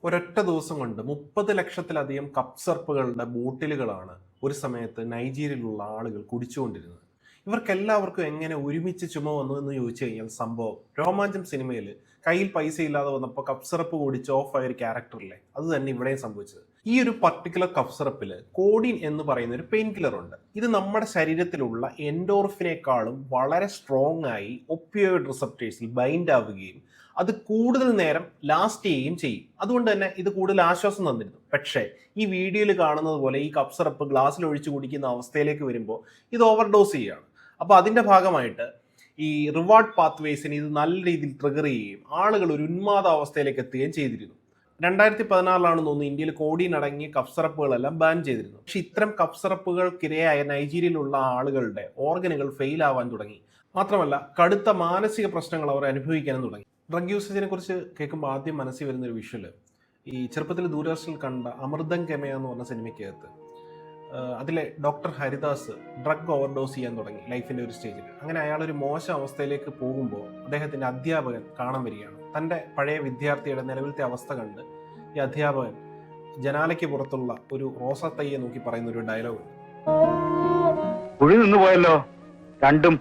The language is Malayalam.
ഒരൊറ്റ ദിവസം കൊണ്ട് 30 ലക്ഷത്തിലധികം കപ്പ് സർപ്പുകളുടെ ബോട്ടിലുകളാണ് ഒരു സമയത്ത് നൈജീരിയയിലുള്ള ആളുകൾ കുടിച്ചുകൊണ്ടിരുന്നത്. ഇവർക്കെല്ലാവർക്കും എങ്ങനെ ഒരുമിച്ച് ചുമ വന്നു എന്ന് ചോദിച്ചു കഴിഞ്ഞാൽ സംഭവം രോമാഞ്ചം സിനിമയിൽ കയ്യിൽ പൈസ ഇല്ലാതെ വന്നപ്പോൾ കപ്പ് സിറപ്പ് കുടിച്ച് ഓഫ് ആയ ഒരു ക്യാരക്ടറില്ലേ, അത് തന്നെ ഇവിടെയും സംഭവിച്ചത്. ഈ ഒരു പർട്ടിക്കുലർ കഫ് സിറപ്പിൽ കോഡിൻ എന്ന് പറയുന്ന ഒരു പെയിൻ കില്ലർ ഉണ്ട്. ഇത് നമ്മുടെ ശരീരത്തിലുള്ള എൻഡോർഫിനേക്കാളും വളരെ സ്ട്രോങ് ആയി ഒപ്പിയോയിഡ് റിസപ്റ്റേഴ്സിൽ ബൈൻഡ് ആവുകയും അത് കൂടുതൽ നേരം ലാസ്റ്റ് ചെയ്യുകയും ചെയ്യും. അതുകൊണ്ട് തന്നെ ഇത് കൂടുതൽ ആശ്വാസം തന്നിരുന്നു. പക്ഷേ ഈ വീഡിയോയിൽ കാണുന്നത് പോലെ ഈ കഫ് സിറപ്പ് ഗ്ലാസ്സിൽ ഒഴിച്ച് കുടിക്കുന്ന അവസ്ഥയിലേക്ക് വരുമ്പോൾ ഇത് ഓവർഡോസ് ചെയ്യുകയാണ്. അപ്പോൾ അതിൻ്റെ ഭാഗമായിട്ട് ഈ റിവാർഡ് പാത്വേസിന് ഇത് നല്ല രീതിയിൽ ട്രിഗർ ചെയ്യുകയും ആളുകൾ ഒരു ഉന്മാദ അവസ്ഥയിലേക്ക് എത്തുകയും ചെയ്തിരുന്നു. 2014 തോന്നുന്നു ഇന്ത്യയിൽ കോഡിൻ അടങ്ങിയ കഫ് സിറപ്പുകളെല്ലാം ബാൻ ചെയ്തിരുന്നു. പക്ഷെ ഇത്തരം കഫ് സിറപ്പുകൾക്കിരയായ നൈജീരിയയിലുള്ള ആളുകളുടെ ഓർഗനുകൾ ഫെയിൽ ആവാൻ തുടങ്ങി. മാത്രമല്ല കടുത്ത മാനസിക പ്രശ്നങ്ങൾ അവർ അനുഭവിക്കാനും തുടങ്ങി. ഡ്രഗ് യൂസേജിനെ കുറിച്ച് കേൾക്കുമ്പോൾ ആദ്യം മനസ്സിൽ വരുന്ന ഒരു വിഷ്വല് ഈ ചെറുപ്പത്തിൽ ദൂരദർശനിൽ കണ്ട അമൃതം കെമയ എന്ന് പറഞ്ഞ സിനിമയ്ക്കകത്ത് അതിലെ ഡോക്ടർ ഹരിദാസ് ഡ്രഗ് ഓവർഡോസ് ചെയ്യാൻ തുടങ്ങി ലൈഫിൻ്റെ ഒരു സ്റ്റേജിൽ. അങ്ങനെ അയാൾ ഒരു മോശം അവസ്ഥയിലേക്ക് പോകുമ്പോൾ അദ്ദേഹത്തിൻ്റെ അധ്യാപകൻ കാണാൻ വരികയാണ്. തൻ്റെ പഴയ വിദ്യാർത്ഥിയുടെ നിലവിലത്തെ അവസ്ഥ കണ്ട് ഈ അധ്യാപകൻ ജനാലയ്ക്ക് പുറത്തുള്ള ഒരു റോസാ തയ്യെ നോക്കി പറയുന്ന ഒരു ഡയലോഗ്. കുഴി നിന്ന് പോയല്ലോ രണ്ടും.